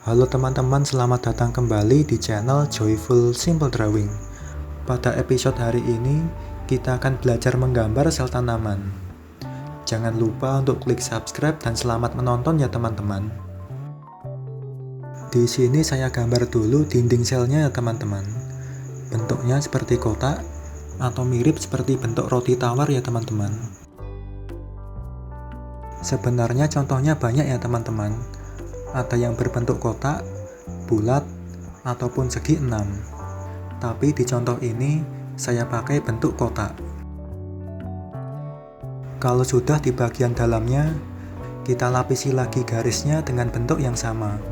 Halo teman-teman, selamat datang kembali di channel Joyful Simple Drawing. Pada episode hari ini, kita akan belajar menggambar sel tanaman. Jangan lupa untuk klik subscribe dan selamat menonton ya teman-teman. Di sini saya gambar dulu dinding selnya ya teman-teman. Bentuknya seperti kotak atau mirip seperti bentuk roti tawar ya teman-teman. Sebenarnya contohnya banyak ya teman-teman. Ada yang berbentuk kotak, bulat, ataupun segi 6. Tapi di contoh ini, saya pakai bentuk kotak. Kalau sudah di bagian dalamnya, kita lapisi lagi garisnya dengan bentuk yang sama.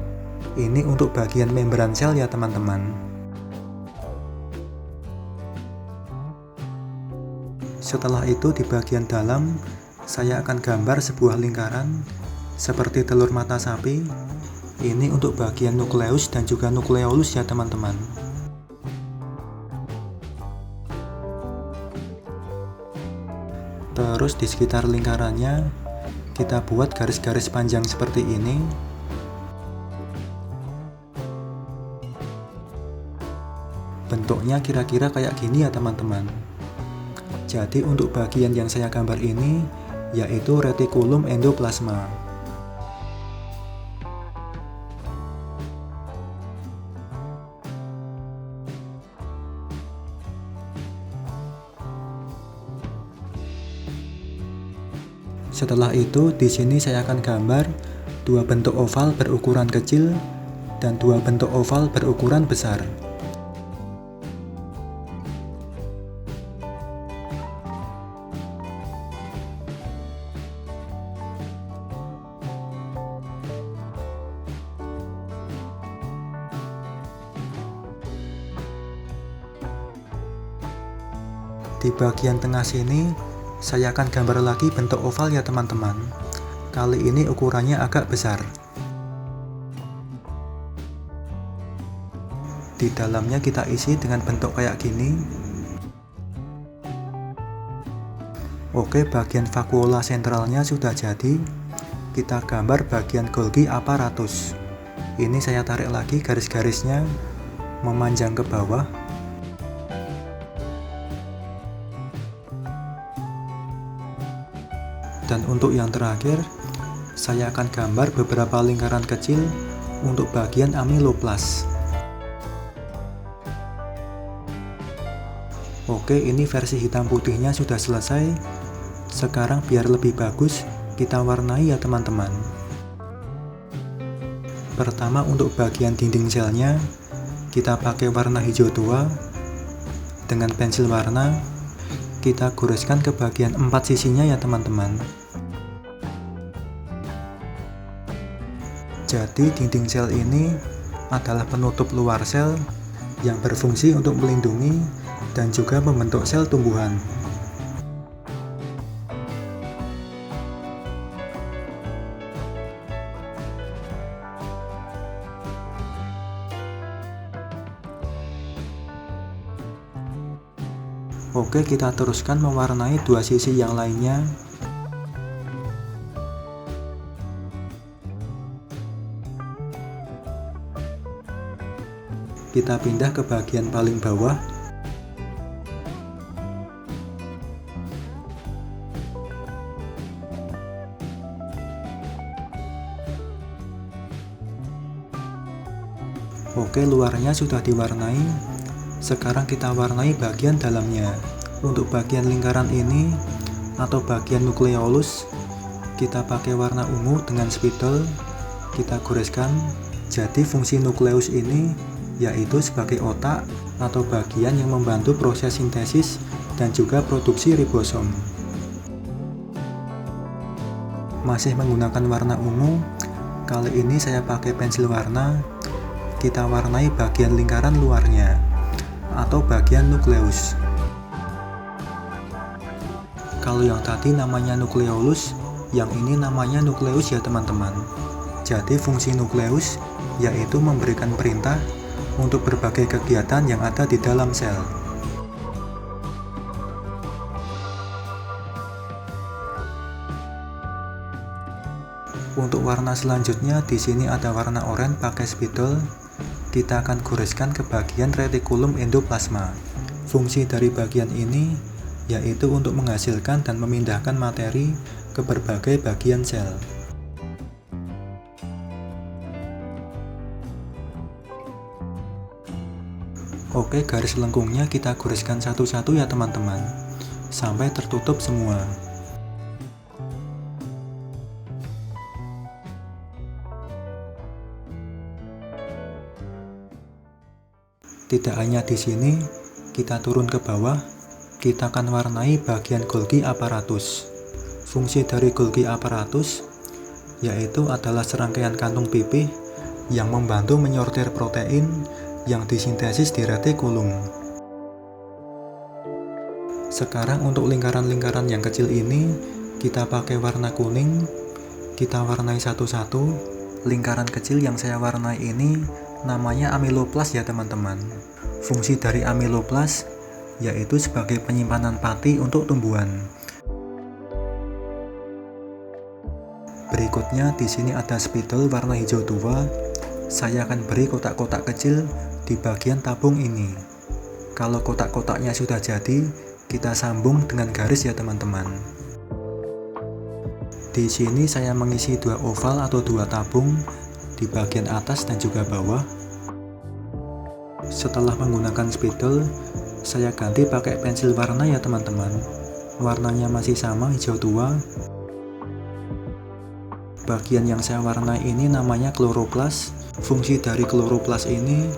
Ini untuk bagian membran sel ya teman-teman. Setelah itu di bagian dalam, saya akan gambar sebuah lingkaran seperti telur mata sapi. Ini untuk bagian nukleus dan juga nukleolus ya teman-teman. Terus di sekitar lingkarannya kita buat garis-garis panjang seperti ini. Bentuknya kira-kira kayak gini ya teman-teman. Jadi untuk bagian yang saya gambar ini yaitu retikulum endoplasma. Setelah itu, di sini saya akan gambar dua bentuk oval berukuran kecil dan dua bentuk oval berukuran besar. Di bagian tengah sini, saya akan gambar lagi bentuk oval ya teman-teman. Kali ini ukurannya agak besar. Di dalamnya kita isi dengan bentuk kayak gini. Oke, bagian vakuola sentralnya sudah jadi. Kita gambar bagian Golgi apparatus. Ini saya tarik lagi garis-garisnya memanjang ke bawah. Dan untuk yang terakhir, saya akan gambar beberapa lingkaran kecil untuk bagian amiloplas. Oke, ini versi hitam putihnya sudah selesai. Sekarang biar lebih bagus, kita warnai ya teman-teman. Pertama untuk bagian dinding selnya, kita pakai warna hijau tua. Dengan pensil warna, kita goreskan ke bagian 4 sisinya ya teman-teman. Jadi dinding sel ini adalah penutup luar sel yang berfungsi untuk melindungi dan juga membentuk sel tumbuhan. Oke, kita teruskan mewarnai dua sisi yang lainnya. Kita pindah ke bagian paling bawah. Oke, luarnya sudah diwarnai. Sekarang kita warnai bagian dalamnya. Untuk bagian lingkaran ini atau bagian nukleolus, kita pakai warna ungu dengan spidol. Kita goreskan. Jadi fungsi nukleus ini yaitu sebagai otak atau bagian yang membantu proses sintesis dan juga produksi ribosom. Masih menggunakan warna ungu. Kali ini saya pakai pensil warna. Kita warnai bagian lingkaran luarnya atau bagian nukleus. Kalau yang tadi namanya nukleolus, yang ini namanya nukleus ya teman-teman. Jadi fungsi nukleus yaitu memberikan perintah untuk berbagai kegiatan yang ada di dalam sel. Untuk warna selanjutnya, di sini ada warna oranye pakai spidol. Kita akan goreskan ke bagian retikulum endoplasma. Fungsi dari bagian ini yaitu untuk menghasilkan dan memindahkan materi ke berbagai bagian sel. Oke, garis lengkungnya kita goreskan satu-satu ya teman-teman, sampai tertutup semua. Tidak hanya di sini, kita turun ke bawah, kita akan warnai bagian Golgi apparatus. Fungsi dari Golgi apparatus yaitu adalah serangkaian kantung pipih yang membantu menyortir protein yang disintesis di retikulum. Sekarang untuk lingkaran-lingkaran yang kecil ini, kita pakai warna kuning, kita warnai satu-satu. Lingkaran kecil yang saya warnai ini namanya amiloplas ya teman-teman. Fungsi dari amiloplas yaitu sebagai penyimpanan pati untuk tumbuhan. Berikutnya di sini ada spidol warna hijau tua. Saya akan beri kotak-kotak kecil di bagian tabung ini. Kalau kotak-kotaknya sudah jadi, kita sambung dengan garis ya teman-teman. Di sini saya mengisi dua oval atau dua tabung di bagian atas dan juga bawah. Setelah menggunakan spidol, saya ganti pakai pensil warna ya teman-teman. Warnanya masih sama, hijau tua. Bagian yang saya warnai ini namanya kloroplas. Fungsi dari kloroplas ini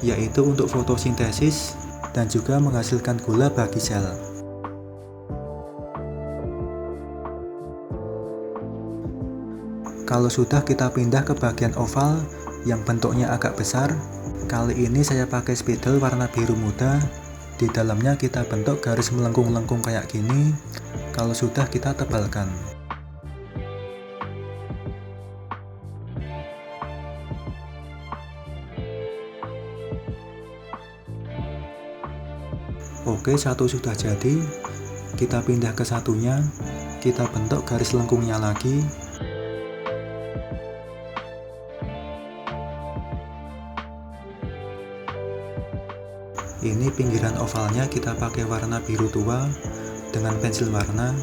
yaitu untuk fotosintesis dan juga menghasilkan gula bagi sel. Kalau sudah, kita pindah ke bagian oval yang bentuknya agak besar. Kali ini saya pakai spidol warna biru muda. Di dalamnya kita bentuk garis melengkung-lengkung kayak gini. Kalau sudah, kita tebalkan. Oke, satu sudah jadi. Kita pindah ke satunya. Kita bentuk garis lengkungnya lagi. Ini pinggiran ovalnya kita pakai warna biru tua dengan pensil warna.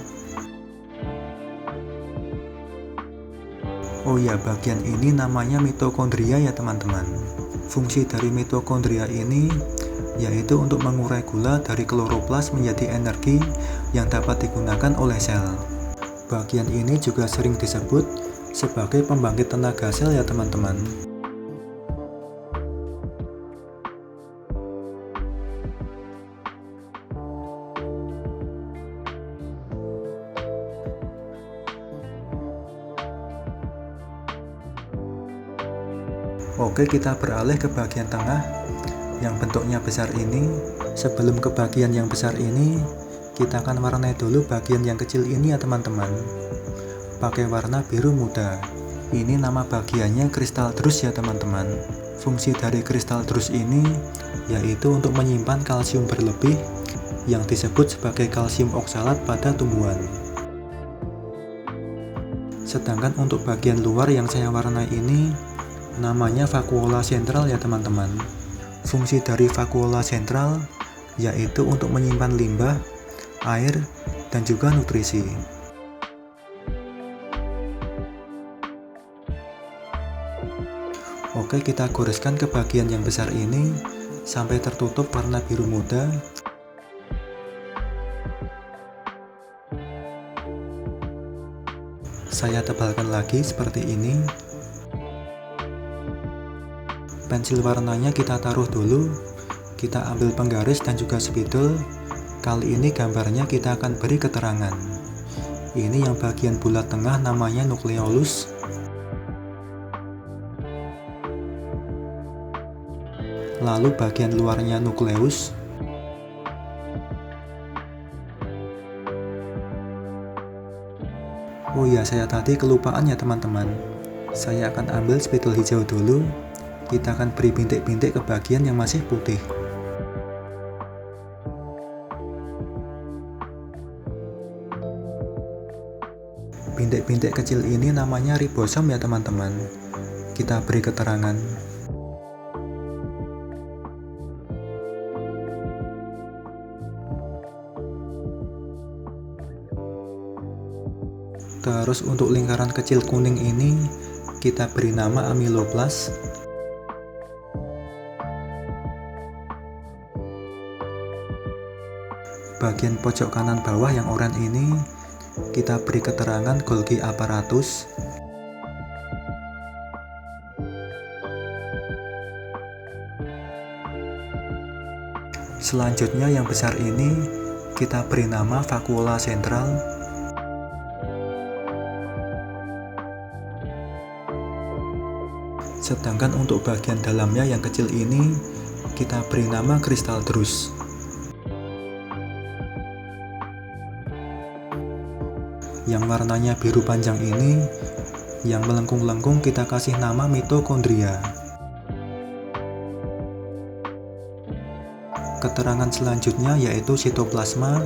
Oh ya, bagian ini namanya mitokondria ya teman-teman. Fungsi dari mitokondria ini yaitu untuk mengurai gula dari kloroplas menjadi energi yang dapat digunakan oleh sel. Bagian ini juga sering disebut sebagai pembangkit tenaga sel ya teman-teman. Oke, kita beralih ke bagian tengah yang bentuknya besar ini. Sebelum ke bagian yang besar ini, kita akan warnai dulu bagian yang kecil ini ya teman-teman, pakai warna biru muda. Ini nama bagiannya kristal drus ya teman-teman. Fungsi dari kristal drus ini yaitu untuk menyimpan kalsium berlebih yang disebut sebagai kalsium oksalat pada tumbuhan. Sedangkan untuk bagian luar yang saya warnai ini namanya vakuola sentral ya teman-teman. Fungsi dari vakuola sentral yaitu untuk menyimpan limbah, air, dan juga nutrisi. Oke, kita goreskan ke bagian yang besar ini sampai tertutup warna biru muda. Saya tebalkan lagi seperti ini. Pensil warnanya kita taruh dulu. Kita ambil penggaris dan juga spidol. Kali ini gambarnya kita akan beri keterangan. Ini yang bagian bulat tengah namanya nukleolus. Lalu bagian luarnya nukleus. Oh ya, saya tadi kelupaan ya teman-teman. Saya akan ambil spidol hijau dulu. Kita akan beri bintik-bintik ke bagian yang masih putih. bintik kecil ini namanya ribosom ya teman-teman. Kita beri keterangan. Terus untuk lingkaran kecil kuning ini kita beri nama amiloplas. Bagian pojok kanan bawah yang oranye ini kita beri keterangan Golgi apparatus. Selanjutnya yang besar ini kita beri nama vakuola sentral. Sedangkan untuk bagian dalamnya yang kecil ini kita beri nama kristal drus. Yang warnanya biru panjang ini, yang melengkung-lengkung kita kasih nama mitokondria. Keterangan selanjutnya yaitu sitoplasma.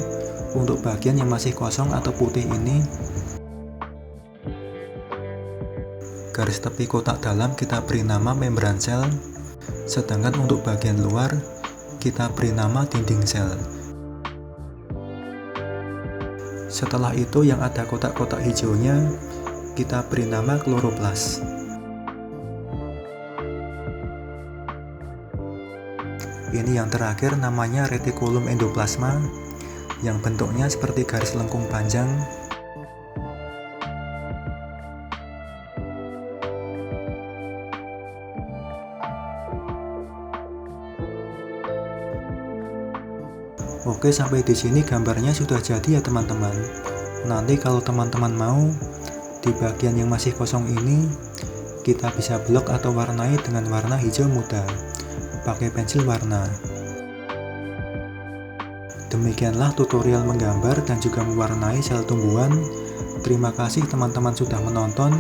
Untuk bagian yang masih kosong atau putih ini, garis tepi kotak dalam kita beri nama membran sel. Sedangkan untuk bagian luar kita beri nama dinding sel. Setelah itu yang ada kotak-kotak hijaunya kita beri nama kloroplas. Ini yang terakhir namanya retikulum endoplasma, yang bentuknya seperti garis lengkung panjang. Oke, sampai di sini gambarnya sudah jadi ya teman-teman. Nanti kalau teman-teman mau, di bagian yang masih kosong ini kita bisa blok atau warnai dengan warna hijau muda pakai pensil warna. Demikianlah tutorial menggambar dan juga mewarnai sel tumbuhan. Terima kasih teman-teman sudah menonton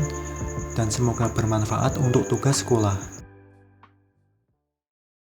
dan semoga bermanfaat untuk tugas sekolah.